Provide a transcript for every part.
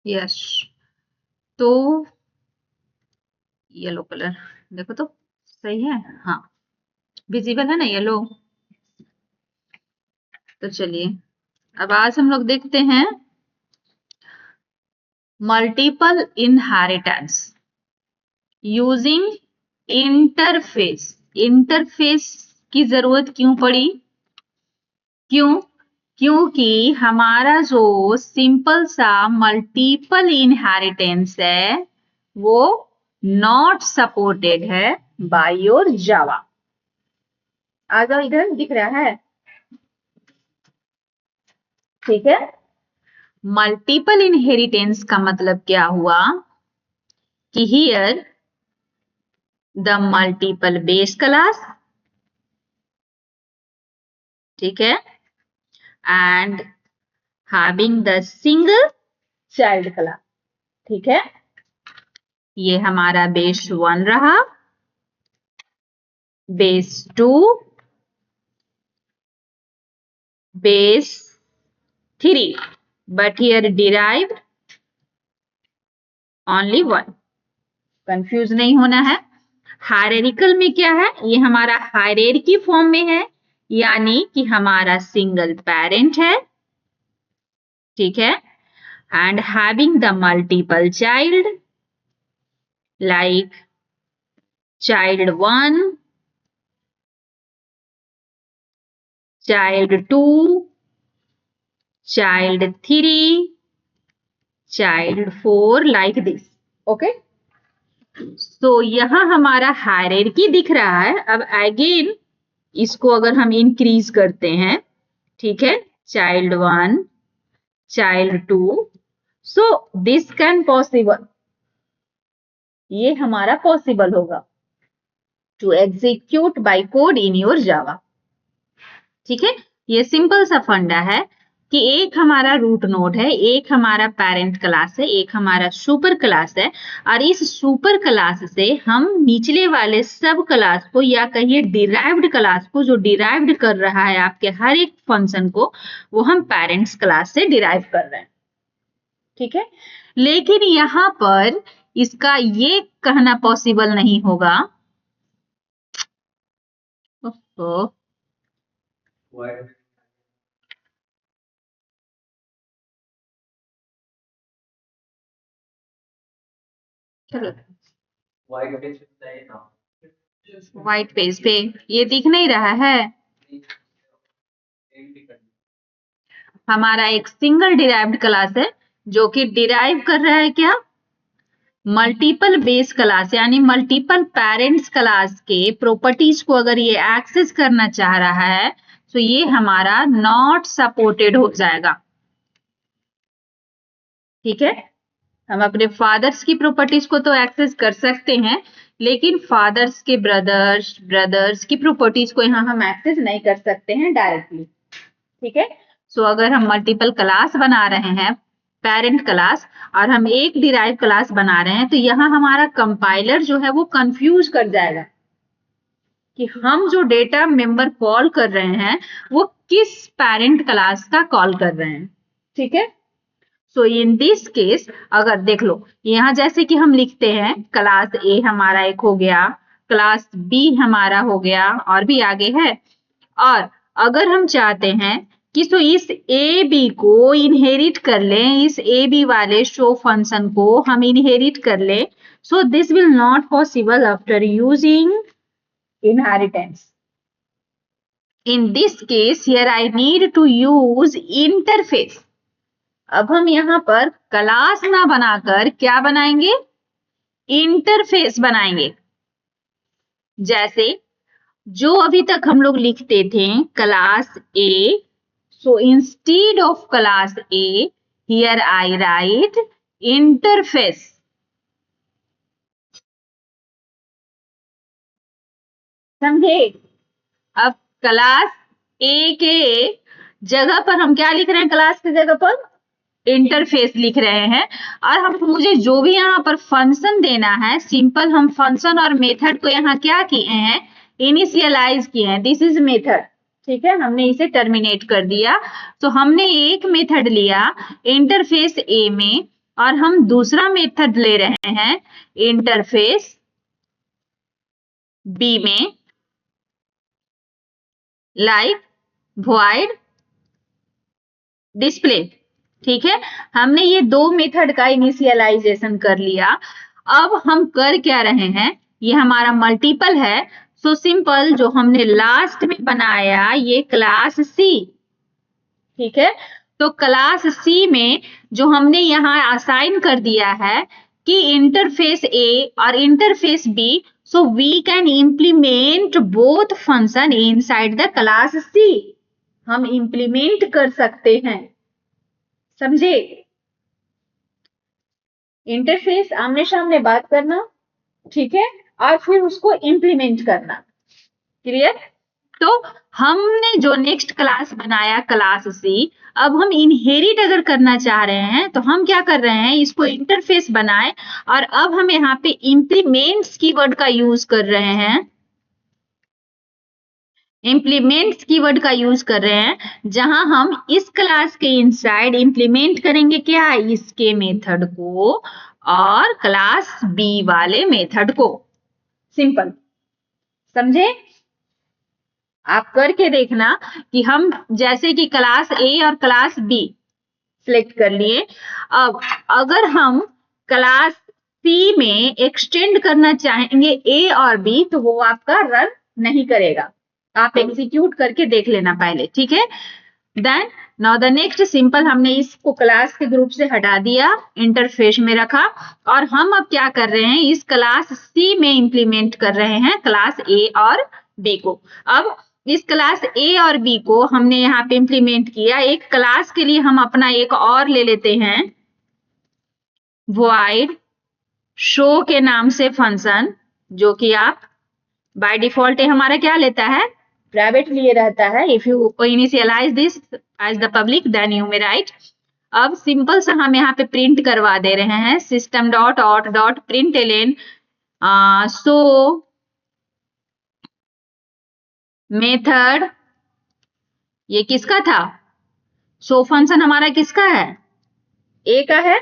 Yes, तो yellow colour देखो तो सही है, हाँ विजिबल है ना येलो। तो चलिए अब आज हम लोग देखते हैं multiple inheritance using interface. Interface की जरूरत क्यों पड़ी? क्यों? क्योंकि हमारा जो सिंपल सा मल्टीपल इनहेरिटेंस है वो नॉट सपोर्टेड है बाय योर जावा। आ जाओ इधर, दिख रहा है? ठीक है, मल्टीपल इनहेरिटेंस का मतलब क्या हुआ कि here the multiple base class, ठीक है, and having the single child class, ठीक है। ये हमारा बेस 1 रहा, base 2, base 3, but here derived only 1। Confuse नहीं होना है। हायरार्किकल में क्या है? ये हमारा हायरार्की फॉर्म में है, यानी कि हमारा सिंगल पेरेंट है, ठीक है, and having the multiple child like child 1, child 2, child 3, child 4 like this. Okay, तो यहां हमारा हायरार्की दिख रहा है। अब अगेन इसको अगर हम इंक्रीज करते हैं, ठीक है, child 1, child 2, so this can possible, ये हमारा पॉसिबल होगा to execute by code in your Java. ठीक है, ये सिंपल सा फंडा है कि एक हमारा रूट नोड है, एक हमारा पेरेंट क्लास है, एक हमारा सुपर क्लास है, और इस सुपर क्लास से हम निचले वाले सब क्लास को या कहिए डिराइव्ड क्लास को, जो डिराइव्ड कर रहा है आपके हर एक फंक्शन को, वो हम पेरेंट्स क्लास से डिराइव कर रहे हैं। ठीक है, लेकिन यहां पर इसका ये कहना पॉसिबल नहीं होगा। चलो व्हाइट पेज पे ये दिख नहीं रहा है। हमारा एक सिंगल डिराइव्ड क्लास है जो कि डिराइव कर रहा है क्या? मल्टीपल बेस क्लास, यानी मल्टीपल पेरेंट्स क्लास के प्रॉपर्टीज को अगर ये एक्सेस करना चाह रहा है तो ये हमारा नॉट सपोर्टेड हो जाएगा। ठीक है, हम अपने फादर्स की प्रॉपर्टीज को तो एक्सेस कर सकते हैं, लेकिन फादर्स के ब्रदर्स की प्रॉपर्टीज को यहाँ हम एक्सेस नहीं कर सकते हैं डायरेक्टली। ठीक है, सो अगर हम मल्टीपल क्लास बना रहे हैं, पेरेंट क्लास, और हम एक डिराइव क्लास बना रहे हैं, तो यहाँ हमारा कंपाइलर जो है वो कंफ्यूज कर जाएगा कि हम जो डेटा मेंबर कॉल कर रहे हैं वो किस पेरेंट क्लास का कॉल कर रहे हैं। ठीक है, सो इन दिस केस अगर देख लो, यहाँ जैसे कि हम लिखते हैं क्लास ए हमारा एक हो गया, क्लास बी हमारा हो गया, और भी आगे है। और अगर हम चाहते हैं कि तो इस ए बी को इनहेरिट कर लें, इस ए बी वाले शो फंक्शन को हम इनहेरिट कर लें, so this will not possible after using inheritance. In this case here I need to use interface. अब हम यहाँ पर क्लास ना बनाकर क्या बनाएंगे? इंटरफेस बनाएंगे। जैसे जो अभी तक हम लोग लिखते थे class A, so instead of class A here I right interface. समझे? अब क्लास ए के जगह पर हम क्या लिख रहे हैं? क्लास की जगह पर इंटरफेस लिख रहे हैं। और हम मुझे जो भी यहाँ पर फंक्शन देना है, सिंपल हम फंक्शन और मेथड को यहाँ क्या किए हैं? इनिशियलाइज किए हैं। This is method. ठीक है, हमने इसे टर्मिनेट कर दिया। तो हमने एक मेथड लिया इंटरफेस ए में, और हम दूसरा मेथड ले रहे हैं इंटरफेस बी में, लाइक void डिस्प्ले। ठीक है, हमने ये दो मेथड का इनिशियलाइजेशन कर लिया। अब हम कर क्या रहे हैं, ये हमारा मल्टीपल है, सो सिंपल जो हमने लास्ट में बनाया ये क्लास सी। ठीक है, तो क्लास सी में जो हमने यहाँ असाइन कर दिया है कि इंटरफेस ए और interface B, so we can implement both function inside the class C. हम इम्प्लीमेंट कर सकते हैं, समझे? इंटरफेस आमने सामने बात करना, ठीक है, और फिर उसको इम्प्लीमेंट करना। क्लियर? तो हमने जो नेक्स्ट क्लास बनाया क्लास सी, अब हम इनहेरिट अगर करना चाह रहे हैं तो हम क्या कर रहे हैं, इसको इंटरफेस बनाए और अब हम यहाँ पे इम्प्लीमेंट्स कीवर्ड का यूज कर रहे हैं। इम्प्लीमेंट्स कीवर्ड का यूज कर रहे हैं, जहां हम इस क्लास के इनसाइड इम्प्लीमेंट करेंगे क्या, इसके मेथड को और क्लास बी वाले मेथड को। सिंपल, समझे? आप करके देखना कि हम जैसे कि क्लास ए और क्लास बी सिलेक्ट कर लिए, अब अगर हम क्लास सी में एक्सटेंड करना चाहेंगे ए और बी तो वो आपका रन नहीं करेगा। आप एग्जीक्यूट करके देख लेना पहले, ठीक है? Then now the next simple, हमने इसको क्लास के ग्रुप से हटा दिया, इंटरफेस में रखा और हम अब क्या कर रहे हैं, इस क्लास सी में इंप्लीमेंट कर रहे हैं क्लास ए और बी को। अब इस क्लास ए और बी को हमने यहाँ पे इंप्लीमेंट किया, एक क्लास के लिए हम अपना एक और ले लेते हैं, void शो के नाम से फंक्शन, जो कि आप बाय डिफॉल्ट हमारा क्या लेता है, प्राइवेट लिए रहता है। If you initialise this as the public then you may write. अब सिंपल सा हम यहाँ पे प्रिंट करवा दे रहे हैं, system dot out dot println so method, ये किसका था, सो फंक्शन हमारा किसका है, ए का है।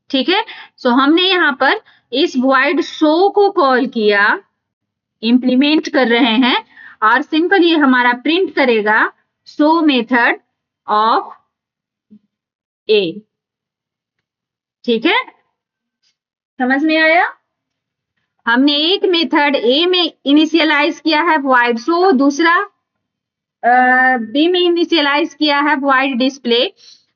ठीक है, सो हमने यहाँ पर इस void शो को कॉल किया, इंप्लीमेंट कर रहे हैं और सिंपल ये हमारा प्रिंट करेगा शो मेथड ऑफ ए। ठीक है, समझ में आया? हमने एक मेथड ए में इनिशियलाइज किया है void शो, दूसरा बी में इनिशियलाइज किया है void डिस्प्ले।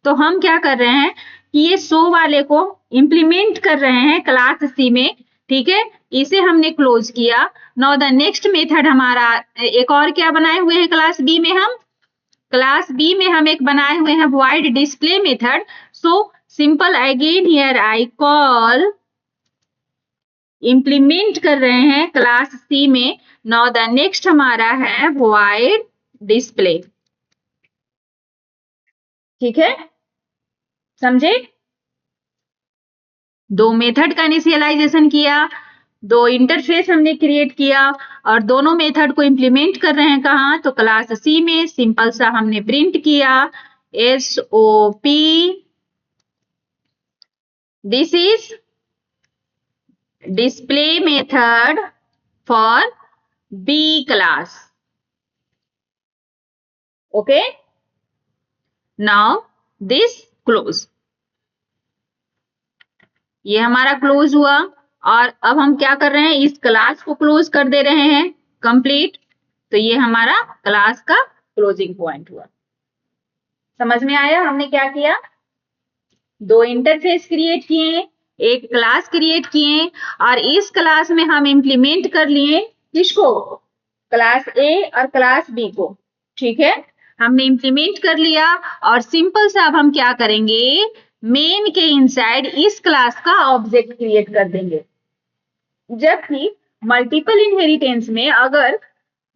तो हम क्या कर रहे हैं कि ये शो वाले को इंप्लीमेंट कर रहे हैं क्लास सी में। ठीक है, इसे हमने क्लोज किया। नाउ द नेक्स्ट मेथड हमारा एक और क्या बनाए हुए हैं क्लास बी में, हम क्लास बी में हम एक बनाए हुए हैं void display method. So simple again here I call, implement कर रहे हैं क्लास सी में। नाउ द नेक्स्ट हमारा है void डिस्प्ले। ठीक है, समझे? दो मेथड का इनिशियलाइजेशन किया, दो इंटरफेस हमने क्रिएट किया और दोनों मेथड को इंप्लीमेंट कर रहे हैं कहाँ, तो क्लास सी में। सिंपल सा हमने प्रिंट किया SOP, this is display method for B class. Okay, now this close, ये हमारा क्लोज हुआ और अब हम क्या कर रहे हैं, इस क्लास को क्लोज कर दे रहे हैं, कंप्लीट। तो ये हमारा क्लास का क्लोजिंग पॉइंट हुआ। समझ में आया हमने क्या किया, दो इंटरफेस क्रिएट किए, एक क्लास क्रिएट किए और इस क्लास में हम इंप्लीमेंट कर लिए किसको, क्लास ए और क्लास बी को। ठीक है, हमने इंप्लीमेंट कर लिया और सिंपल सा अब हम क्या करेंगे, मेन के इनसाइड इस क्लास का ऑब्जेक्ट क्रिएट कर देंगे। जबकि मल्टीपल इनहेरिटेंस में अगर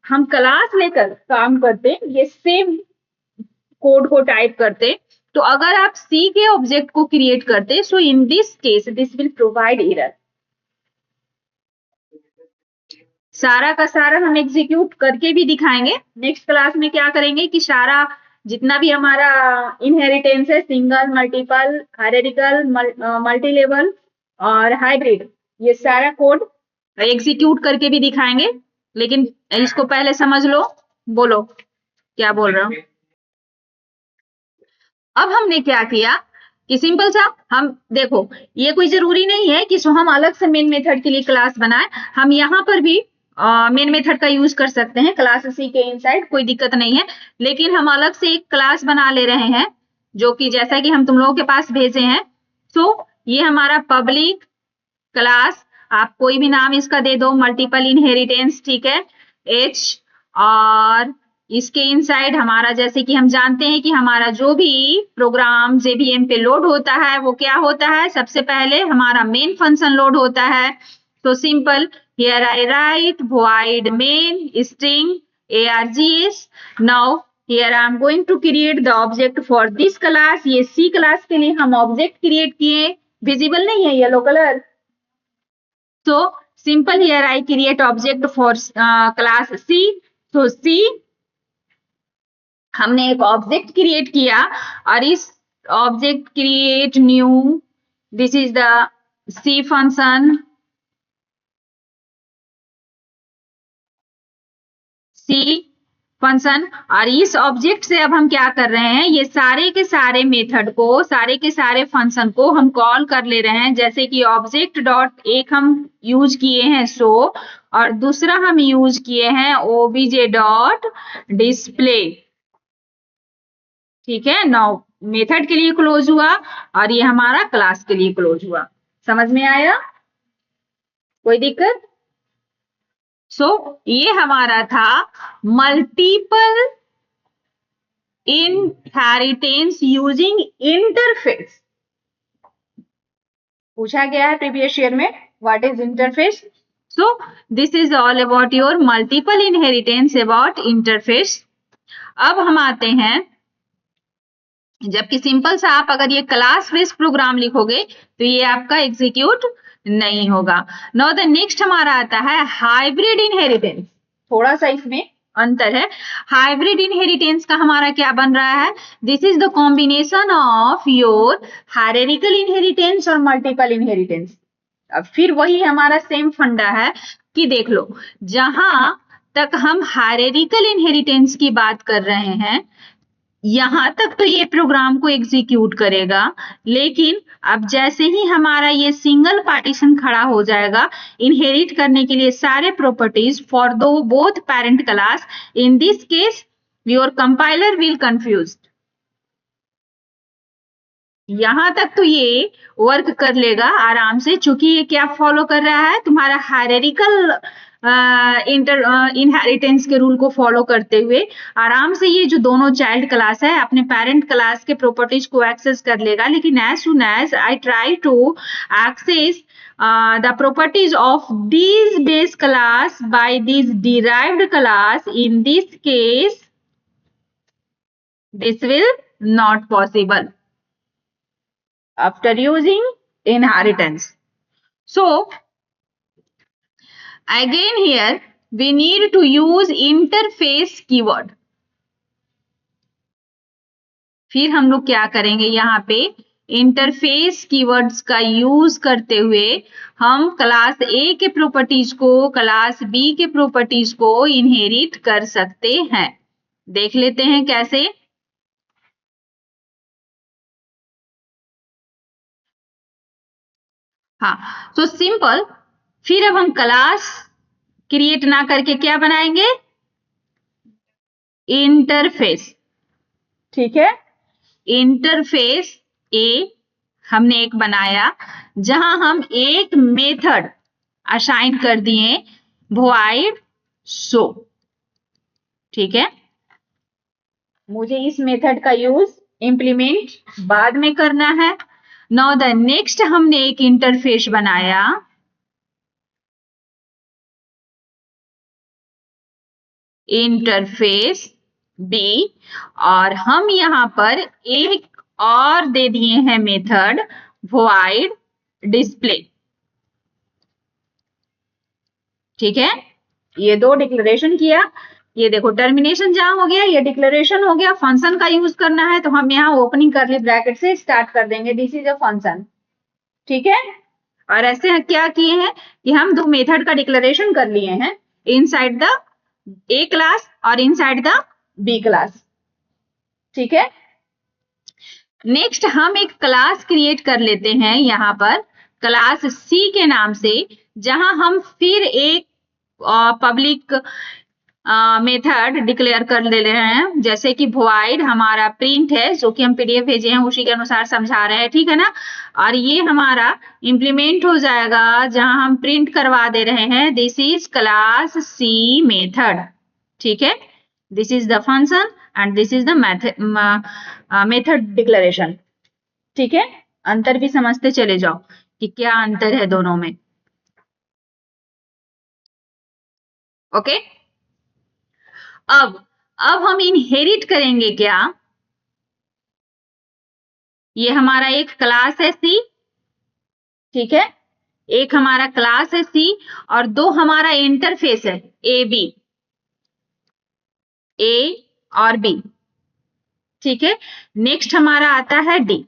हम क्लास लेकर काम करते, ये सेम कोड को टाइप करते, तो अगर आप सी के ऑब्जेक्ट को क्रिएट करते, so in this case this will provide error. सारा का सारा हम एग्जीक्यूट करके भी दिखाएंगे। नेक्स्ट क्लास में क्या करेंगे कि सारा जितना भी हमारा इनहेरिटेंस है, single, multiple, hierarchical, multi level और हाइब्रिड, ये सारा कोड एग्जीक्यूट करके भी दिखाएंगे, लेकिन इसको पहले समझ लो। बोलो क्या बोल रहा हूँ। अब हमने क्या किया कि सिंपल सा, हम देखो ये कोई जरूरी नहीं है कि हम अलग से मेन मेथड के लिए क्लास बनाएं, हम यहाँ पर भी मेन मेथड का यूज कर सकते हैं क्लास सी के इनसाइड, कोई दिक्कत नहीं है। लेकिन हम अलग से एक क्लास बना ले रहे हैं जो कि जैसा कि हम तुम लोगों के पास भेजे हैं। सो ये हमारा पब्लिक क्लास, आप कोई भी नाम इसका दे दो, मल्टीपल इनहेरिटेंस, ठीक है, एच। और इसके इनसाइड हमारा, जैसे कि हम जानते हैं कि हमारा जो भी प्रोग्राम जेवीएम पे लोड होता है वो क्या होता है, सबसे पहले हमारा मेन फंक्शन लोड होता है। तो simple, here I write void main string args। Now here I am going to create the object for this class. ये सी क्लास के लिए हम ऑब्जेक्ट क्रिएट किए, विजिबल नहीं है yellow colour. So simple, here I create object for class C. So C, हमने एक object create किया और इस object create new, this is the C function, C function. और इस ऑब्जेक्ट से अब हम क्या कर रहे हैं, ये सारे के सारे मेथड को, सारे के सारे फंक्शन को हम कॉल कर ले रहे हैं। जैसे कि ऑब्जेक्ट डॉट एक हम यूज किए हैं शो, और दूसरा हम यूज किए हैं ओबीजे डॉट डिस्प्ले, ठीक है। नाउ मेथड के लिए क्लोज हुआ और ये हमारा क्लास के लिए क्लोज हुआ। समझ में आया, कोई दिक्कत? सो ये हमारा था मल्टीपल इनहेरिटेंस यूजिंग इंटरफेस। पूछा गया है प्रीवियस ईयर में, what is interface. So this is all about your multiple inheritance about interface. अब हम आते हैं, जबकि सिंपल सा आप अगर ये क्लास बेस्ड प्रोग्राम लिखोगे तो ये आपका एग्जीक्यूट नहीं होगा। नाउ द नेक्स्ट हमारा आता है हाइब्रिड इनहेरिटेंस। थोड़ा सा इसमें अंतर है। हाइब्रिड इनहेरिटेंस का हमारा क्या बन रहा है, this is the combination of your hierarchical inheritance और मल्टीपल इनहेरिटेंस। अब फिर वही हमारा सेम फंडा है कि देख लो, जहां तक हम हायरार्किकल इनहेरिटेंस की बात कर रहे हैं यहां तक तो ये प्रोग्राम को एग्जीक्यूट करेगा, लेकिन अब जैसे ही हमारा ये सिंगल पार्टीशन खड़ा हो जाएगा इनहेरिट करने के लिए सारे प्रॉपर्टीज फॉर दो both parent class, in this case your compiler will confuse. यहां तक तो ये वर्क कर लेगा आराम से, चूंकि ये क्या फॉलो कर रहा है, तुम्हारा हायरार्किकल इनहेरिटेंस के रूल को फॉलो करते हुए आराम से ये जो दोनों चाइल्ड क्लास है अपने पेरेंट क्लास के प्रॉपर्टीज को एक्सेस कर लेगा। लेकिन as soon as I try to access the properties of these base class by this derived class, in this case this will not possible after using inheritance. So again here we need to use interface keyword. फिर हम लोग क्या करेंगे, यहाँ पे interface keywords का use करते हुए हम क्लास ए के प्रॉपर्टीज को क्लास बी के प्रॉपर्टीज को इनहेरिट कर सकते हैं। देख लेते हैं कैसे। हाँ, तो सिंपल, फिर अब हम क्लास क्रिएट ना करके क्या बनाएंगे, इंटरफेस, ठीक है। इंटरफेस ए हमने एक बनाया जहां हम एक मेथड असाइन कर दिए void show, ठीक है। मुझे इस मेथड का यूज इंप्लीमेंट बाद में करना है। नाउ द नेक्स्ट हमने एक इंटरफेस बनाया, इंटरफेस बी, और हम यहां पर एक और दे दिए हैं मेथड void display, ठीक है। ये दो डिक्लेरेशन किया। ये देखो टर्मिनेशन जहां हो गया, ये डिक्लेरेशन हो गया। फंक्शन का यूज करना है तो हम यहाँ ओपनिंग करली ब्रैकेट से स्टार्ट कर देंगे, दिस इज अ फंक्शन। ठीक है, और ऐसे क्या किए हैं कि हम दो मेथड का डिक्लेरेशन कर लिए हैं, इनसाइड द ए क्लास और इनसाइड द बी क्लास। ठीक है, नेक्स्ट हम एक क्लास क्रिएट कर लेते हैं यहाँ पर क्लास सी के नाम से, जहां हम फिर एक पब्लिक मेथड डिक्लेयर कर ले रहे हैं, जैसे कि void हमारा प्रिंट है, जो कि हम पीडीएफ भेजे हैं उसी के अनुसार समझा रहे हैं। ठीक है ना, और ये हमारा इंप्लीमेंट हो जाएगा जहां हम प्रिंट करवा दे रहे हैं this is class C method. ठीक है, this is the function and this is the method declaration. ठीक है, अंतर भी समझते चले जाओ कि क्या अंतर है दोनों में। ओके, अब हम इनहेरिट करेंगे क्या, ये हमारा एक क्लास है सी। ठीक है, एक हमारा क्लास है सी और दो हमारा इंटरफेस है ए बी, ए और बी। ठीक है, नेक्स्ट हमारा आता है डी।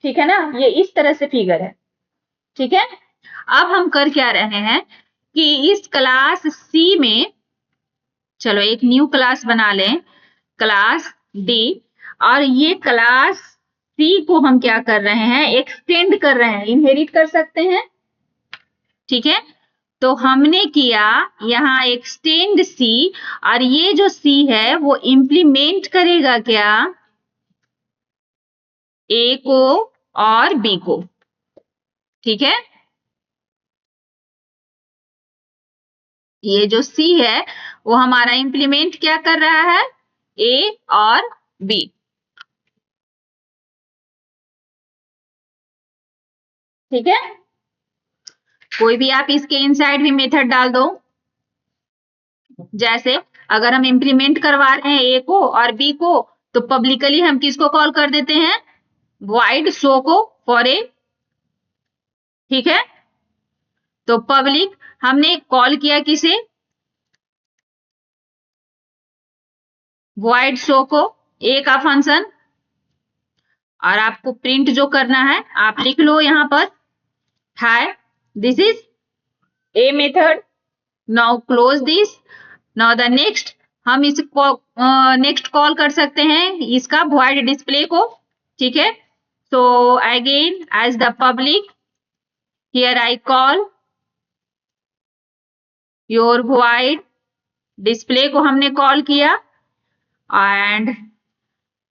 ठीक है ना, ये इस तरह से फिगर है। ठीक है, अब हम कर क्या रहे हैं कि इस क्लास सी में, चलो एक न्यू क्लास बना लें, क्लास डी, और ये क्लास सी को हम क्या कर रहे हैं, एक्सटेंड कर रहे हैं, इनहेरिट कर सकते हैं। ठीक है, तो हमने किया यहाँ एक्सटेंड सी, और ये जो सी है वो इंप्लीमेंट करेगा क्या, ए को और बी को। ठीक है, ये जो सी है वो हमारा इंप्लीमेंट क्या कर रहा है, ए और बी। ठीक है, कोई भी आप इसके इनसाइड भी मेथड डाल दो, जैसे अगर हम इंप्लीमेंट करवा रहे हैं ए को और बी को तो पब्लिकली हम किसको कॉल कर देते हैं, void show को फॉर ए। ठीक है, तो पब्लिक हमने कॉल किया किसे, void show को, ए का फंक्शन, और आपको प्रिंट जो करना है आप लिख लो यहाँ पर, hi this is a method, now close this. Now the next, हम इस नेक्स्ट कॉल कर सकते हैं इसका void डिस्प्ले को। ठीक है, so again as the public, here I call your void display को हमने कॉल किया, and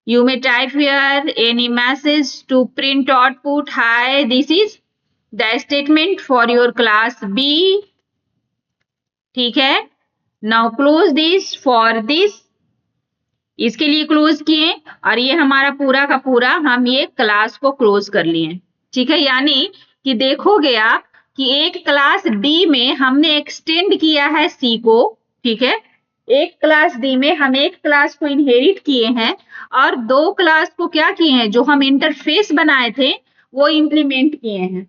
you may type here any message to print output, hi this is the statement for your class B। ठीक है, now close this for this, इसके लिए close किए, और ये हमारा पूरा का पूरा हम ये क्लास को क्लोज कर लिए। ठीक है, यानी कि देखोगे आप कि एक क्लास डी में हमने एक्सटेंड किया है सी को। ठीक है, एक क्लास डी में हम एक क्लास को इनहेरिट किए हैं और दो क्लास को क्या किए हैं, जो हम इंटरफेस बनाए थे वो इंप्लीमेंट किए हैं।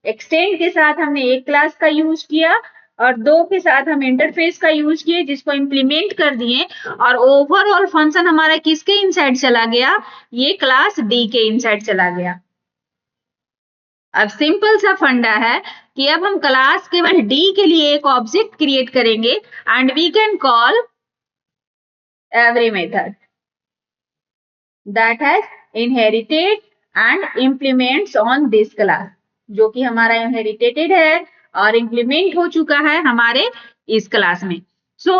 एक्सटेंड के साथ हमने एक क्लास का यूज किया और दो के साथ हम इंटरफेस का यूज किए, जिसको इंप्लीमेंट कर दिए, और ओवरऑल फंक्शन हमारा किसके इनसाइड चला गया, ये क्लास डी के इनसाइड चला गया। अब सिंपल सा फंडा है कि अब हम क्लास केवल डी के लिए एक ऑब्जेक्ट क्रिएट करेंगे and we can call every method that has inherited and implements on this class, जो कि हमारा इनहेरिटेड है और इंप्लीमेंट हो चुका है हमारे इस क्लास में। So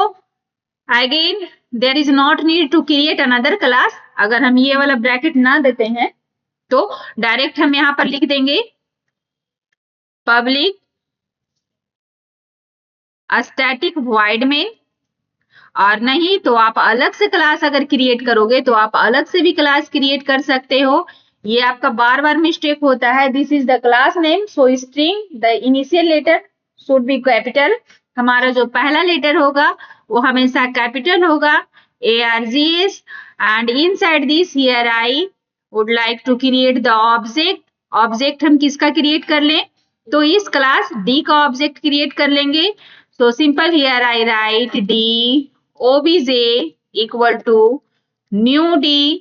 again there is not need to create another class. अगर हम ये वाला ब्रैकेट ना देते हैं तो डायरेक्ट हम यहां पर लिख देंगे पब्लिक स्टैटिक void में, और नहीं तो आप अलग से क्लास अगर क्रिएट करोगे तो आप अलग से भी क्लास क्रिएट कर सकते हो। ये आपका बार बार मिस्टेक होता है। This is the class name, so string the initial letter should be capital. हमारा जो पहला लेटर होगा वो हमेशा कैपिटल होगा, ARGS, and inside this here I would like to create the object. Object हम किसका क्रिएट कर लें, तो इस क्लास डी का ऑब्जेक्ट क्रिएट कर लेंगे। So simple here I write D obj equal to new D,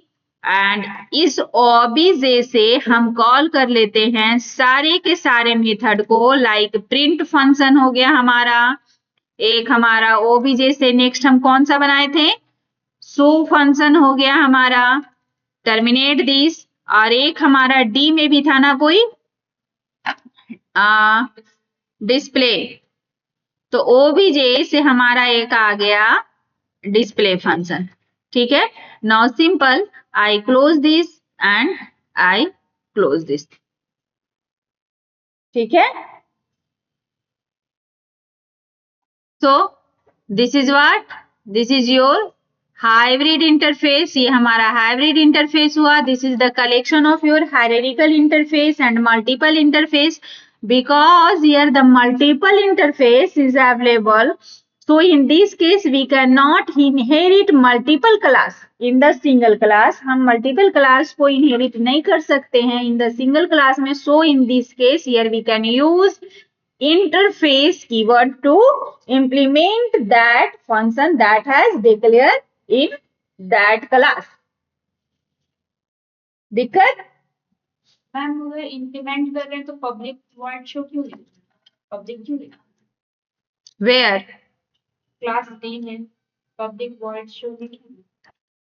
and इस obj से हम कॉल कर लेते हैं सारे के सारे मेथड को, लाइक प्रिंट फंक्शन हो गया हमारा, एक हमारा obj से नेक्स्ट हम कौन सा बनाए थे, शो फंक्शन हो गया हमारा, टर्मिनेट दिस, और एक हमारा डी में भी था ना कोई डिस्प्ले, तो obj से हमारा एक आ गया डिस्प्ले फंक्शन। ठीक है, now simple I close this and I close this. ठीक है, so this is what, this is your hybrid interface. ये हमारा हाइब्रिड इंटरफेस हुआ। This is the collection of your hierarchical interface and multiple interface, because here the multiple interface is available, so in this case we cannot inherit multiple class in the single class, हम multiple class को inherit नहीं कर सकते हैं in the single class में, so in this case here we can use interface keyword to implement that function that has declared in that class। दिक्कत ma'am अगर implement कर रहे हैं तो पब्लिक वॉइड शो क्यों लिखा, पब्लिक क्यों लिखा, वेयर क्लास डी में पब्लिक वॉइड शो लिखा,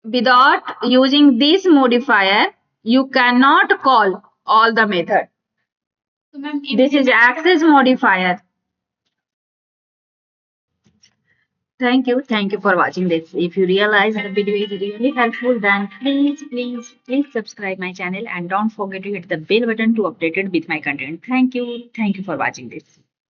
without using this modifier you cannot call all the method, तो ma'am this is access modifier। thank you for watching this। if you realize the video is really helpful, then please subscribe my channel and don't forget to hit the bell button to update it with my content। thank you for watching this।